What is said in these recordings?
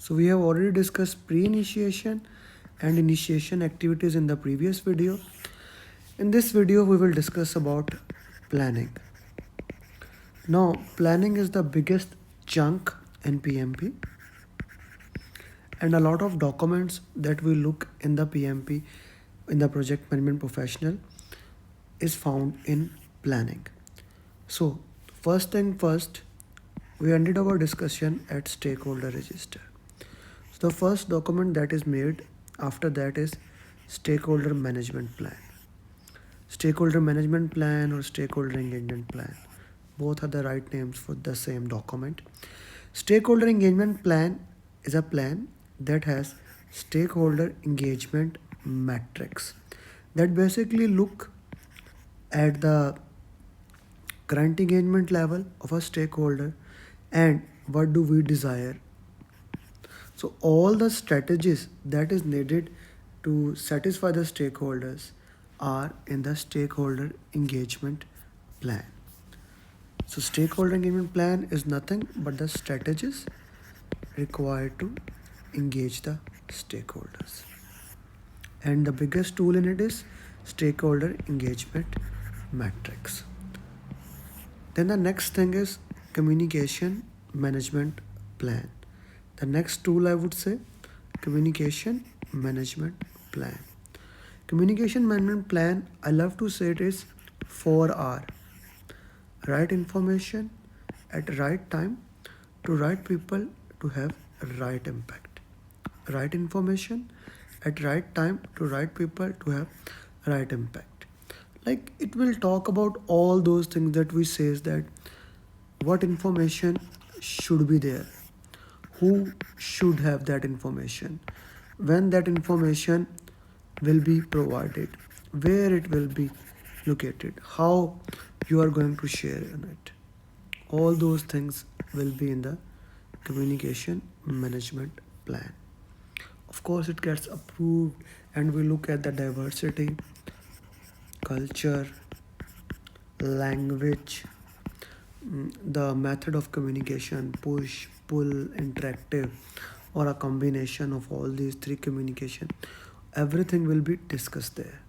So we have already discussed pre-initiation and initiation activities in the previous video. In this video, we will discuss about planning. Now, planning is the biggest chunk in PMP, and a lot of documents that we look in the PMP, in the project management professional, is found in planning. So, first thing first, we ended our discussion at Stakeholder Register. So the first document that is made after that is Stakeholder Management Plan. Stakeholder Management Plan or Stakeholder Engagement Plan. Both are the right names for the same document. Stakeholder Engagement Plan is a plan that has stakeholder engagement metrics that basically look at the current engagement level of a stakeholder and what do we desire. So all the strategies that is needed to satisfy the stakeholders are in the stakeholder engagement plan. So stakeholder engagement plan is nothing but the strategies required to engage the stakeholders. And the biggest tool in it is stakeholder engagement matrix. Then the next thing is communication management plan. The next tool I would say communication management plan. Communication management plan, I love to say it is 4R. Right information at right time to right people to have right impact. Right information at right time to right people to have right impact. Like it will talk about all those things that we says that what information should be there, who should have that information, when that information will be provided, where it will be located, how you are going to share on it. All those things will be in the communication management plan. Of course, it gets approved and we look at the diversity, culture, language, the method of communication, push, pull, interactive, or a combination of all these three communication. Everything will be discussed there.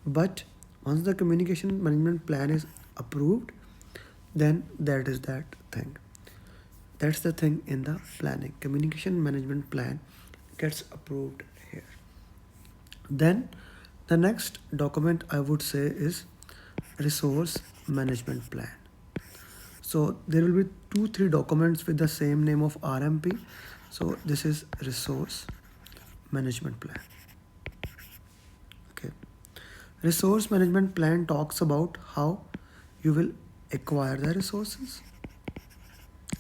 But once the communication management plan is approved, then that is that thing. That's the thing in the planning. Communication management plan gets approved here. Then the next document I would say is resource management plan. So there will be 2-3 documents with the same name of RMP. So this is resource management plan. Okay. Resource management plan talks about how you will acquire the resources,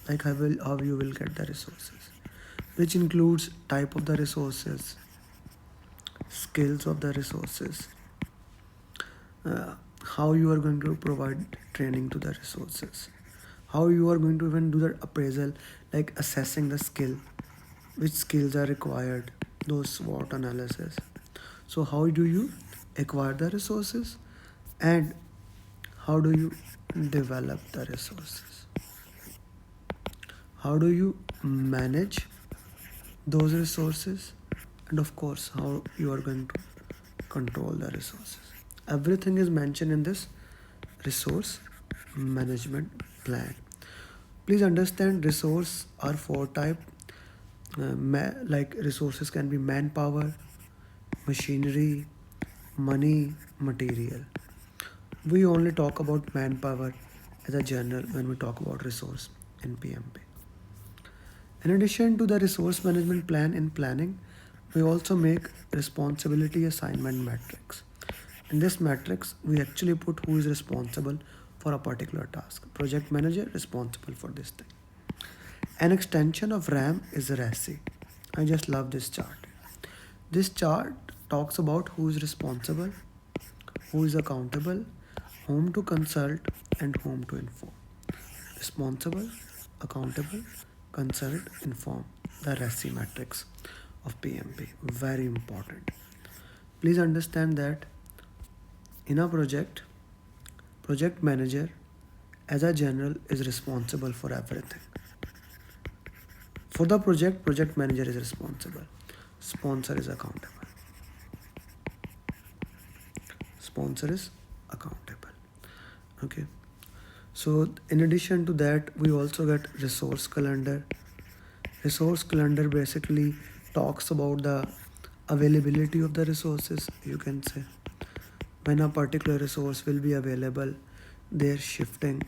like how you will get the resources, which includes type of the resources, skills of the resources, how you are going to provide training to the resources, how you are going to even do the appraisal, like assessing the skill, which skills are required, those SWOT analysis. So how do you acquire the resources and how do you develop the resources? How do you manage those resources? And of course, how you are going to control the resources. Everything is mentioned in this resource management plan. Please understand resource are 4 type. Like resources can be manpower, machinery, money, material. We only talk about manpower as a general when we talk about resource in PMP. In addition to the resource management plan in planning, we also make responsibility assignment matrix. In this matrix, we actually put who is responsible for a particular task. Project manager responsible for this thing. An extension of RAM is RASI. I just love this chart. This chart talks about who is responsible, who is accountable, whom to consult, and whom to inform. Responsible, accountable, consult, inform. The RASI matrix of PMP. Very important. Please understand that in a project manager as a general is responsible for everything. For the project, project manager is responsible, sponsor is accountable, sponsor is accountable. Okay, so in addition to that, we also get resource calendar. Resource calendar basically talks about the availability of the resources, you can say when a particular resource will be available, their shifting,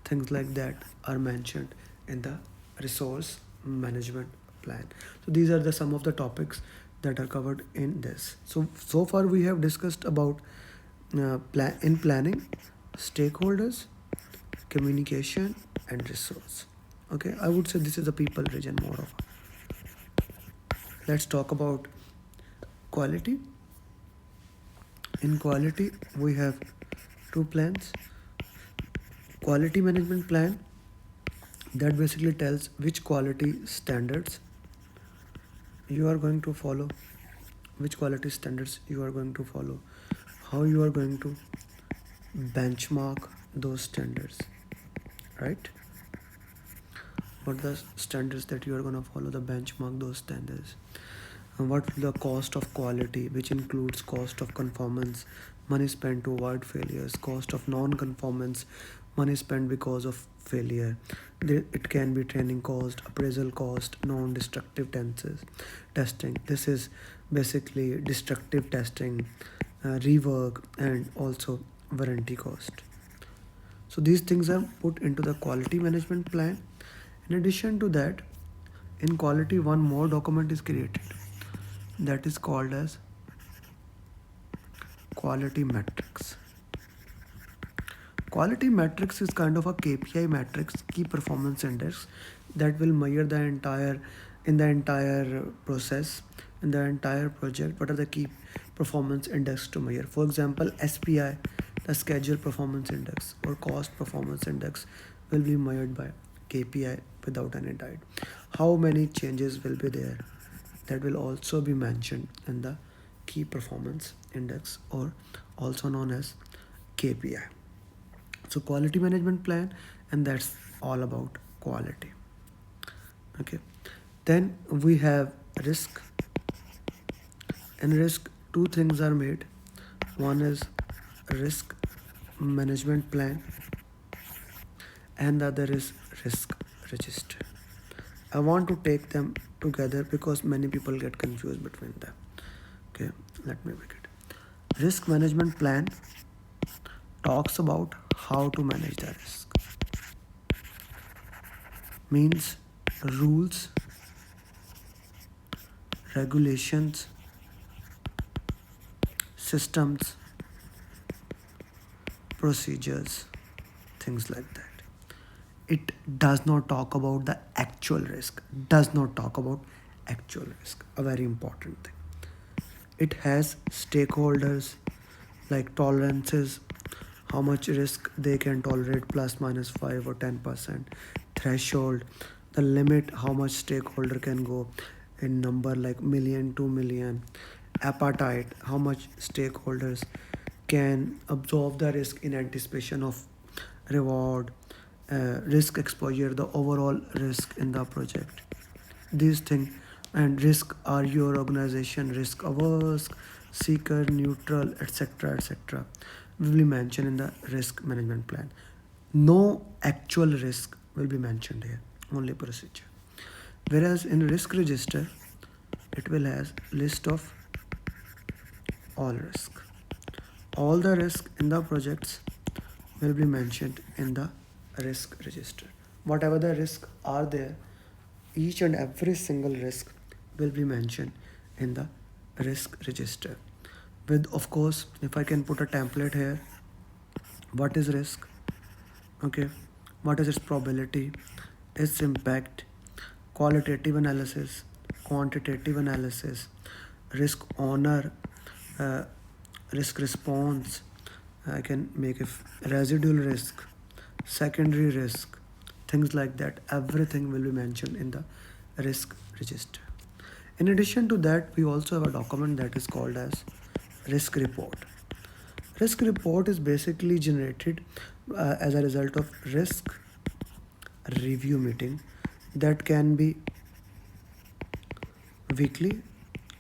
things like that are mentioned in the resource management plan. So these are the some of the topics that are covered in this. So far we have discussed about in planning, stakeholders, communication, and resource. Okay, I would say this is a people region more of. Let's talk about quality. In quality, we have two plans. Quality management plan that basically tells which quality standards you are going to follow, which quality standards you are going to follow, how you are going to benchmark those standards, right? What are the standards that you are going to follow, the benchmark those standards, and what will the cost of quality, which includes cost of conformance, money spent to avoid failures, cost of non-conformance, money spent because of failure. It can be training cost, appraisal cost, non-destructive testing. This is basically destructive testing, rework, and also warranty cost. So these things are put into the quality management plan. In addition to that, in quality, one more document is created that is called as quality metrics. Quality metrics is kind of a KPI matrix, key performance index, that will measure the entire process, in the entire project, what are the key performance index to measure. For example, SPI, the schedule performance index or cost performance index, will be measured by KPI without any doubt. How many changes will be there, that will also be mentioned in the key performance index, or also known as KPI. So quality management plan, and that's all about quality. Okay, then we have risk. In risk, two things are made. One is risk management plan, and the other is risk register. I want to take them together because many people get confused between them. Okay, let me make it. Risk management plan talks about how to manage the risk, means rules, regulations, systems, procedures, things like that. It does not talk about the actual risk, does not talk about actual risk, a very important thing. It has stakeholders like tolerances, how much risk they can tolerate, plus minus 5 or 10%, threshold, the limit how much stakeholder can go in number like million, 2 million, appetite, how much stakeholders can absorb the risk in anticipation of reward, risk exposure, the overall risk in the project. These things, and risk, are your organization risk averse, seeker, neutral, etc., etc., will be mentioned in the risk management plan. No actual risk will be mentioned here, only procedure. Whereas in risk register, it will has list of all risk. All the risk in the projects will be mentioned in the risk register. Whatever the risks are there, each and every single risk will be mentioned in the risk register. With, of course, if I can put a template here, what is risk? Okay, what is its probability, its impact, qualitative analysis, quantitative analysis, risk owner, uh, risk response. I can make a residual risk, secondary risk, things like that. Everything will be mentioned in the risk register. In addition to that, we also have a document that is called as risk report. Risk report is basically generated as a result of risk review meeting that can be weekly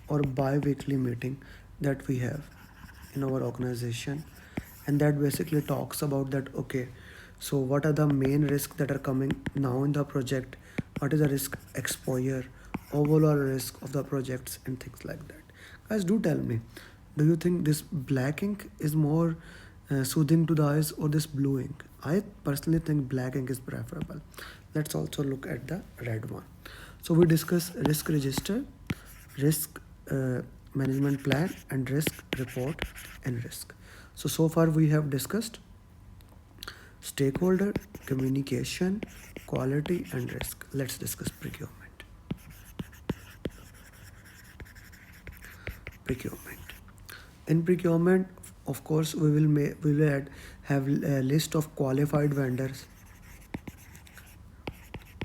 or bi-weekly meeting that we have in our organization, and that basically talks about that, okay, so what are the main risks that are coming now in the project, what is the risk exposure, overall risk of the projects, and things like that. Guys, do tell me, do you think this black ink is more soothing to the eyes or this blue ink? I personally think black ink is preferable. Let's also look at the red one. So we discuss risk register, risk management plan, and risk report and risk. So far we have discussed stakeholder, communication, quality, and risk. Let's discuss procurement. Procurement. In procurement, of course, we will have a list of qualified vendors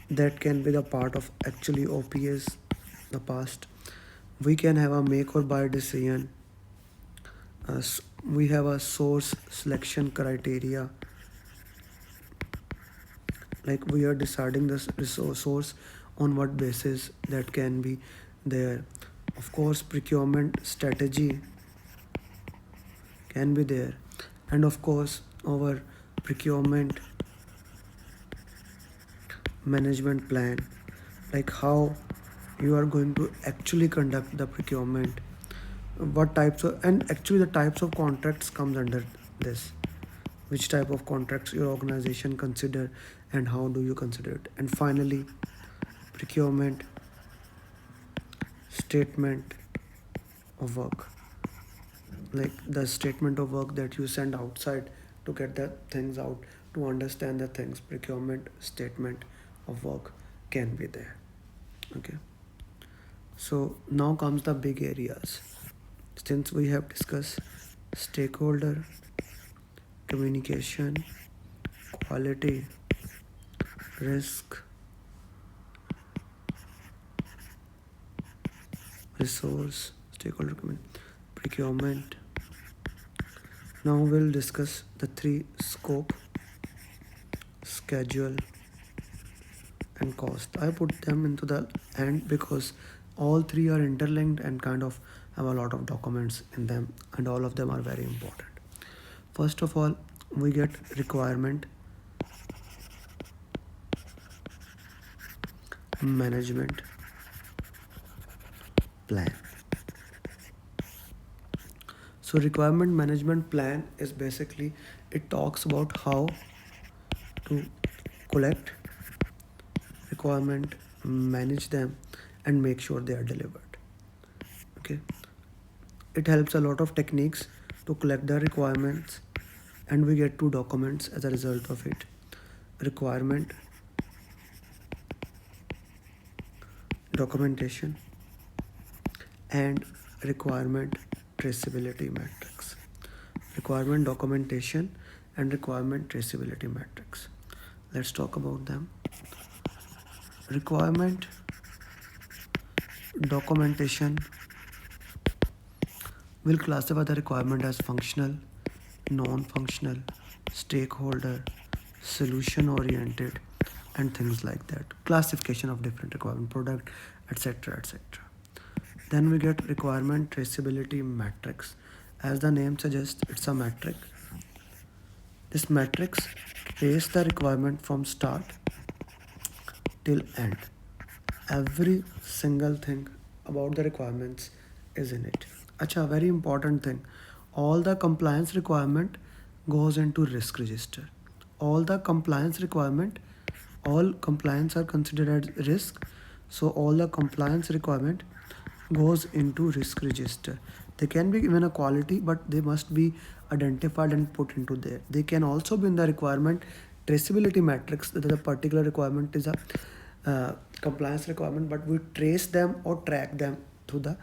that can be the part of actually OPS the past. We can have a make or buy decision. We have a source selection criteria, like we are deciding this source on what basis that can be there. Of course, procurement strategy can be there, and of course our procurement management plan, like how you are going to actually conduct the procurement, what types of, and actually the types of contracts comes under this, which type of contracts your organization consider and how do you consider it. And finally, procurement statement of work, like the statement of work that you send outside to get the things out, to understand the things. Procurement statement of work can be there. Okay, so now comes the big areas. Since we have discussed stakeholder, communication, quality, risk, resource, stakeholder, procurement. Now we'll discuss the three: scope, schedule, and cost. I put them into the end because all three are interlinked and kind of have a lot of documents in them, and all of them are very important. First of all, we get requirement management plan. So requirement management plan is basically, it talks about how to collect requirement, manage them, and make sure they are delivered. Okay, it helps a lot of techniques to collect the requirements, and we get two documents as a result of it: requirement documentation and requirement traceability matrix. Requirement documentation and requirement traceability matrix. Let's talk about them. Requirement documentation will classify the requirement as functional, non-functional, stakeholder, solution oriented, and things like that. Classification of different requirement product, etc., etc. Then we get requirement traceability matrix. As the name suggests, it's a metric. This matrix traces the requirement from start till end. Every single thing about the requirements is in it. Acha, very important thing. All the compliance requirement goes into risk register. All the compliance requirement, all compliance are considered as risk. So all the compliance requirement goes into risk register. They can be given a quality, but they must be identified and put into there. They can also be in the requirement traceability matrix, that the particular requirement is a compliance requirement, but we trace them or track them through the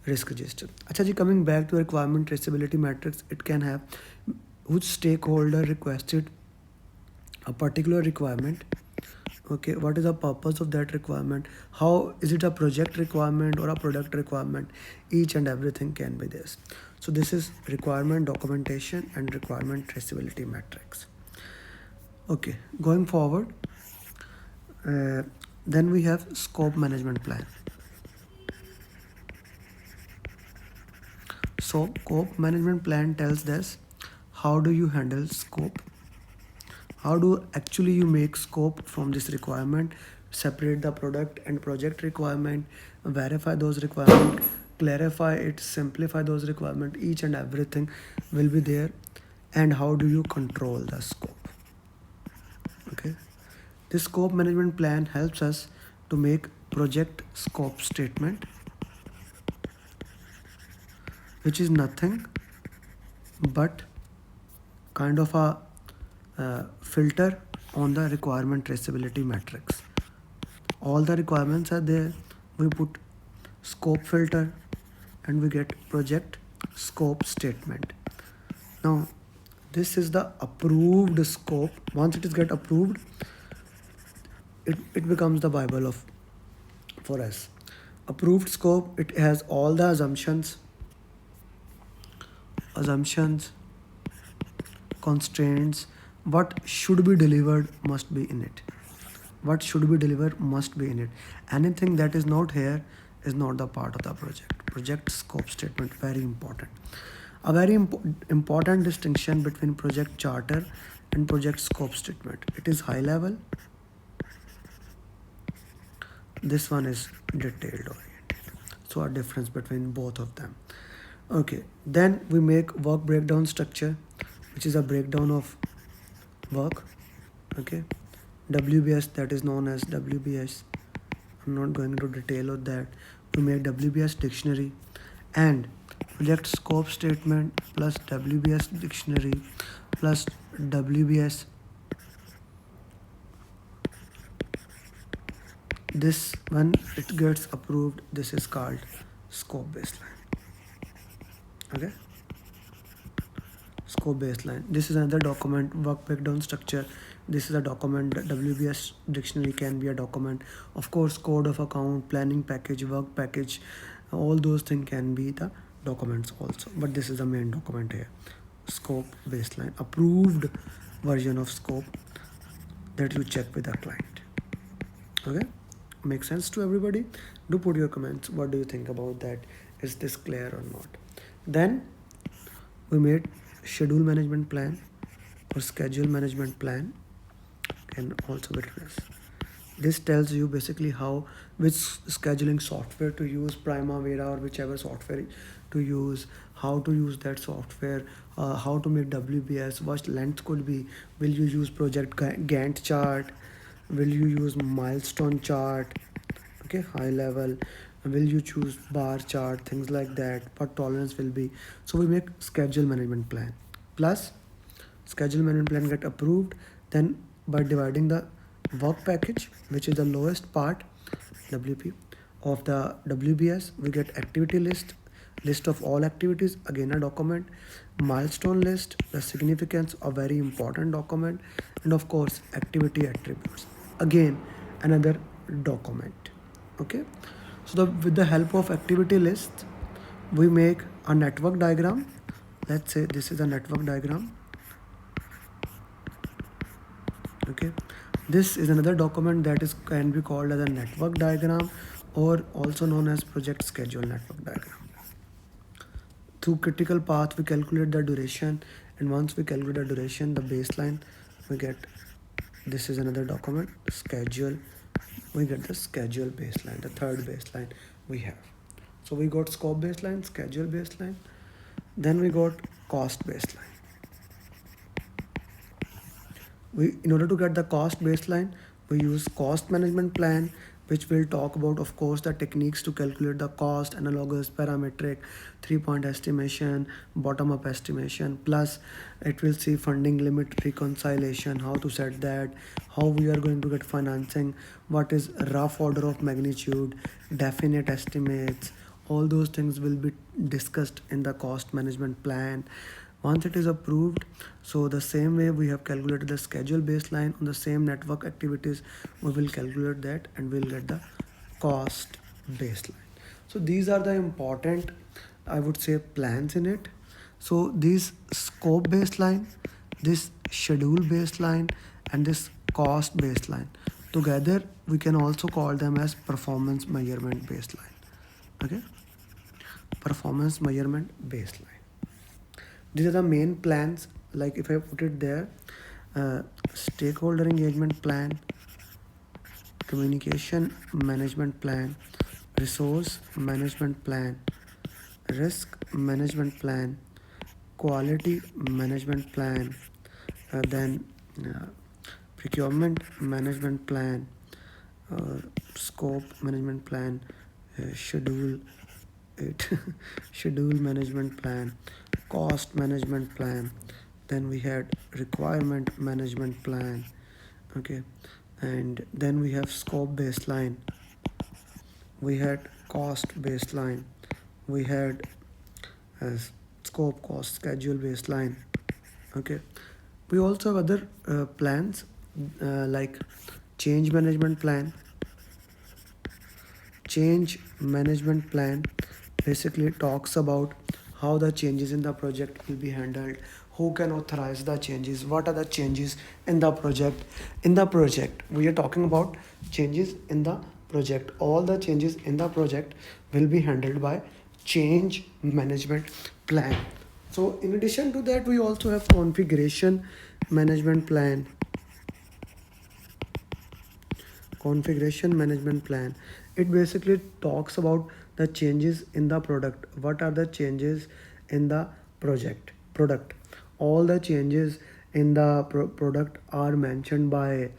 risk register. Acha ji, coming back to requirement traceability matrix, it can have which stakeholder requested a particular requirement. Okay, what is the purpose of that requirement? How is it a project requirement or a product requirement? Each and everything can be this. So this is requirement documentation and requirement traceability matrix. Okay, going forward, Then we have scope management plan. So scope management plan tells us how do you handle scope, how do actually you make scope from this requirement, separate the product and project requirement, verify those requirement, clarify it, simplify those requirement, each and everything will be there. And how do you control the scope? Okay, this scope management plan helps us to make project scope statement, which is nothing but kind of a filter on the requirement traceability matrix. All the requirements are there, we put scope filter and we get project scope statement. Now this is the approved scope. Once it is get approved, it becomes the bible of for us. Approved scope, it has all the assumptions, constraints, what should be delivered must be in it. What should be delivered must be in it. Anything that is not here is not the part of the project. Project scope statement, very important. A very important distinction between project charter and project scope statement. It is high level. This one is detailed oriented. So a difference between both of them. Okay, then we make work breakdown structure, which is a breakdown of work. Okay, WBS, that is known as WBS. I'm not going into detail of that. We make WBS dictionary and project scope statement plus WBS dictionary plus WBS. This when it gets approved, this is called scope baseline. Okay, scope baseline. This is another document, work breakdown structure. This is a document. WBS dictionary can be a document. Of course, code of account, planning package, work package, all those things can be the documents also. But this is the main document here. Scope baseline, approved version of scope that you check with the client. Okay, makes sense to everybody? Do put your comments. What do you think about that? Is this clear or not? Then we made schedule management plan or schedule management plan, can also be witness. This tells you basically how, which scheduling software to use, Primavera or whichever software to use, how to use that software, how to make WBS, what length could be, will you use project Gantt chart, will you use milestone chart, okay, high level, will you choose bar chart, things like that, what tolerance will be. So we make schedule management plan plus schedule management plan get approved. Then by dividing the work package, which is the lowest part, WP of the WBS, we get activity list of all activities, again a document, milestone list, the significance, a very important document, and of course activity attributes, again another document. Okay, so with the help of activity list, we make a network diagram. Let's say this is a network diagram. Okay, this is another document that is can be called as a network diagram or also known as project schedule network diagram. Through critical path, we calculate the duration, and once we calculate the duration, the baseline, we get, this is another document, schedule, we get the schedule baseline, the third baseline we have. So we got scope baseline, schedule baseline, then we got cost baseline. In order to get the cost baseline, we use cost management plan, which will talk about, of course, the techniques to calculate the cost, analogous, parametric, 3-point estimation, bottom-up estimation, plus it will see funding limit reconciliation, how to set that, how we are going to get financing, what is rough order of magnitude, definite estimates, all those things will be discussed in the cost management plan. Once it is approved, so the same way we have calculated the schedule baseline on the same network activities, we will calculate that and we'll get the cost baseline. So these are the important, I would say, plans in it. So these scope baseline, this schedule baseline, and this cost baseline, Together we can also call them as performance measurement baseline. Okay, performance measurement baseline. These are the main plans. Like if I put it there, stakeholder engagement plan, communication management plan, resource management plan, risk management plan, quality management plan, then uh, procurement management plan, uh, scope management plan, schedule it schedule management plan, cost management plan, then we had requirement management plan. Okay, and then we have scope baseline, we had cost baseline, we had scope cost schedule baseline. Okay, we also have other plans like change management plan. Change management plan basically talks about how the changes in the project will be handled, who can authorize the changes, what are the changes in the project. In the project we are talking about changes in the project. All the changes in the project will be handled by change management plan. So in addition to that, we also have configuration management plan. Configuration management plan, it basically talks about the changes in the product. What are the changes in the product? All the changes in the product are mentioned by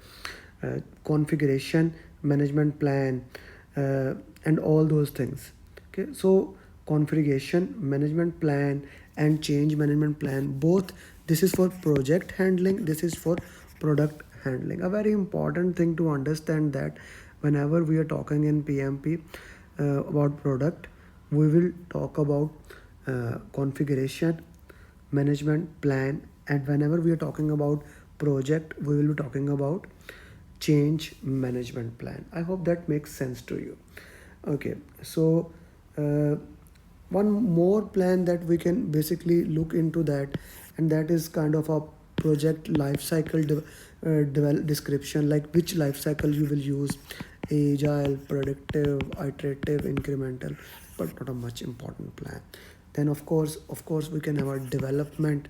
configuration management plan, and all those things. Okay, so configuration management plan and change management plan, both, this is for project handling, this is for product handling. A very important thing to understand that whenever we are talking in PMP about product, we will talk about configuration management plan, and whenever we are talking about project, we will be talking about change management plan. I hope that makes sense to you. Okay, so uh, one more plan that we can basically look into that, and that is kind of a project life cycle description, like which life cycle you will use: agile, predictive, iterative, incremental, but not a much important plan. Then of course we can have a development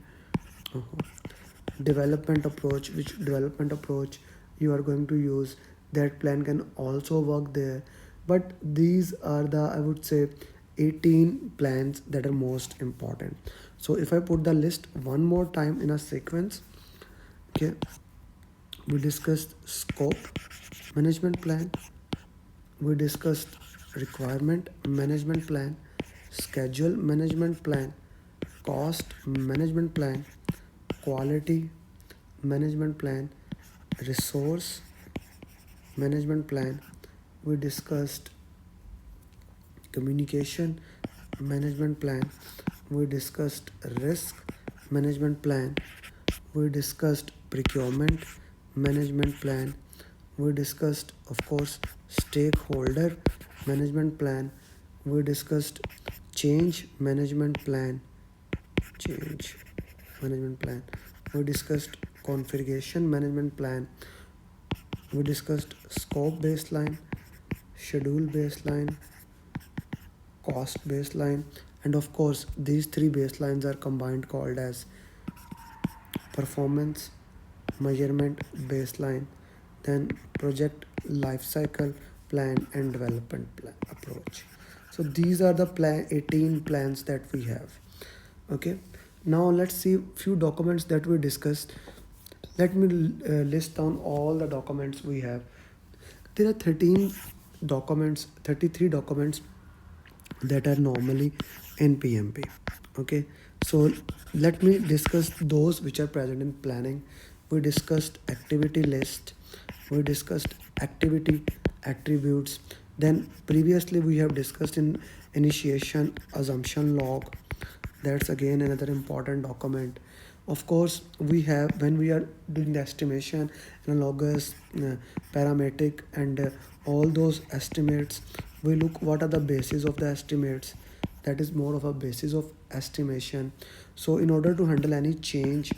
approach. Which development approach you are going to use, that plan can also work there. But these are the, I would say, 18 plans that are most important. So if I put the list one more time in a sequence, okay, we discussed scope management plan, we discussed requirement management plan, schedule management plan, cost management plan, quality management plan, resource management plan, we discussed communication management plan, we discussed risk management plan, we discussed procurement management plan, we discussed, of course, stakeholder management plan, we discussed change management plan, change management plan, we discussed configuration management plan, we discussed scope baseline, schedule baseline, cost baseline, and of course these three baselines are combined called as performance measurement baseline, then project life cycle plan and development plan approach. So these are the 18 plans that we have. Okay, now let's see few documents that we discussed. Let me list down all the documents we have. There are 13 documents, 33 documents that are normally in PMP. Okay, so let me discuss those which are present in planning. We discussed activity list, we discussed activity attributes, then previously we have discussed in initiation assumption log. That's again another important document. Of course we have, when we are doing the estimation, analogous, parametric, and all those estimates, we look what are the basis of the estimates. That is more of a basis of estimation. So in order to handle any change,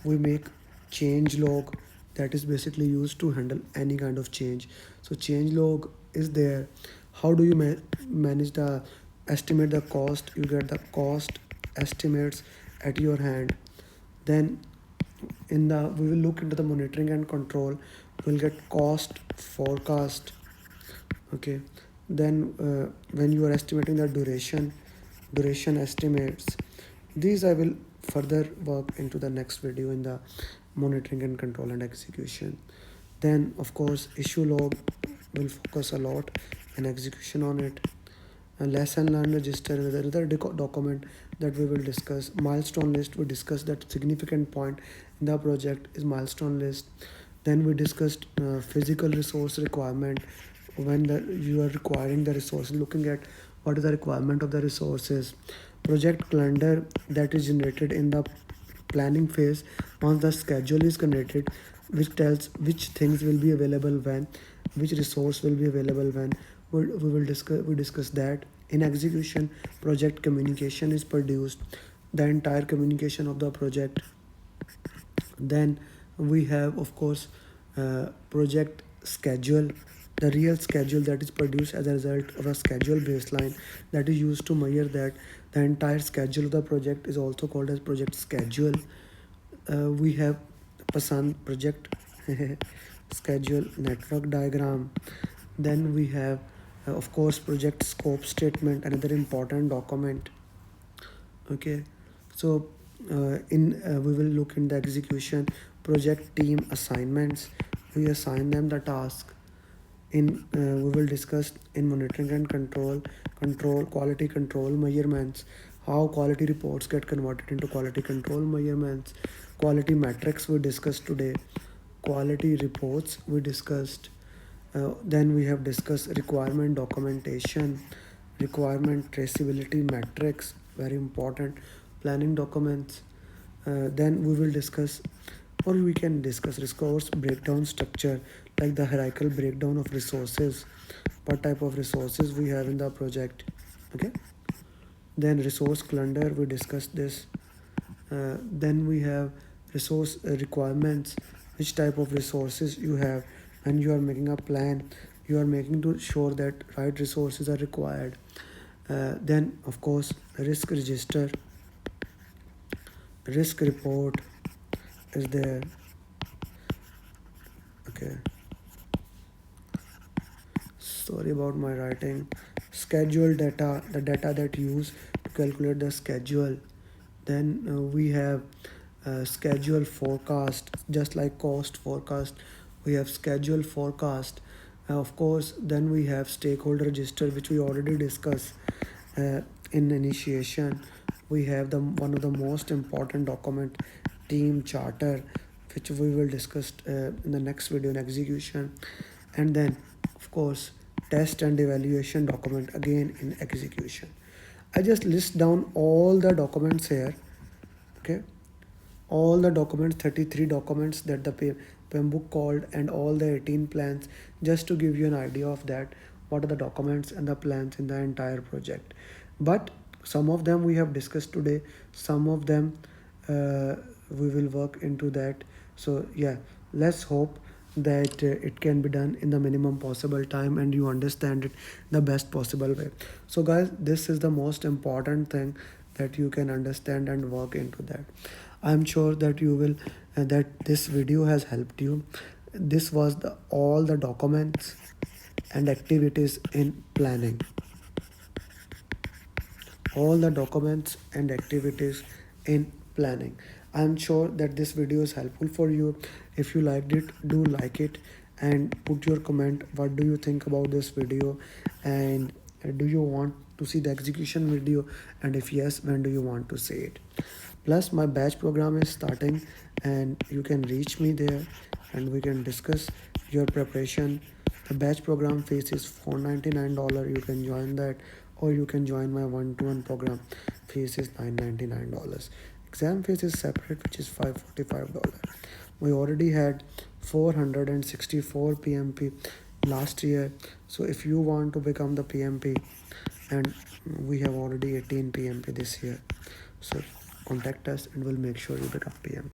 we make change log, that is basically used to handle any kind of change. So change log is there. How do you manage the estimate the cost? You get the cost estimates at your hand. Then in the we will look into the monitoring and control. We'll get cost forecast. Okay. Then when you are estimating the duration estimates, these I will further work into the next video in the monitoring and control and execution. Then of course issue log will focus a lot in execution on it. A lesson learned register is another document that we will discuss. Milestone list, we discussed that significant point in the project is milestone list. Then we discussed physical resource requirement, when you are requiring the resources, looking at what is the requirement of the resources. Project calendar that is generated in the planning phase. Once the schedule is generated, which tells which things will be available when, which resource will be available when, we discuss that. In execution, project communication is produced, the entire communication of the project. Then we have of course project schedule, the real schedule that is produced as a result of a schedule baseline that is used to measure that. The entire schedule of the project is also called as project schedule. We have Pasand project schedule network diagram. Then we have of course project scope statement, another important document. Okay. So in we will look in the execution project team assignments. We assign them the task. In we will discuss in monitoring and control quality control measurements, how quality reports get converted into quality control measurements. Quality metrics we discussed today, quality reports we discussed. Then we have discussed requirement documentation, requirement traceability metrics, very important, planning documents. Then we will discuss, or we can discuss resource breakdown structure, like the hierarchical breakdown of resources, what type of resources we have in the project. Okay. Then resource calendar, we discussed this. Then we have resource requirements, which type of resources you have. When you are making a plan, you are making to sure that right resources are required. Then of course risk register, risk report is there. Okay, sorry about my writing. Schedule data, the data that use to calculate the schedule. Then we have schedule forecast, just like cost forecast we have schedule forecast. Of course then we have stakeholder register, which we already discussed in initiation. We have the one of the most important document, team charter, which we will discuss in the next video in execution. And then of course test and evaluation document, again in execution. I just list down all the documents here. Okay, all the documents, 33 documents that the PMBOK called, and all the 18 plans, just to give you an idea of that, what are the documents and the plans in the entire project. But some of them we have discussed today, some of them we will work into that. So yeah, let's hope that it can be done in the minimum possible time and you understand it the best possible way. So guys, this is the most important thing, that you can understand and work into that. I'm sure that you will that this video has helped you. This was the all the documents and activities in planning, all the documents and activities in planning. I'm sure that this video is helpful for you. If you liked it, do like it and put your comment. What do you think about this video, and do you want to see the execution video, and if yes, when do you want to see it? Plus my batch program is starting, and you can reach me there and we can discuss your preparation. The batch program fees is $499. You can join that, or you can join my one-to-one program. Fees is $999. Exam fees is separate, which is $545. We already had 464 PMP last year. So if you want to become the PMP, and we have already 18 PMP this year, so contact us and we'll make sure you become PM.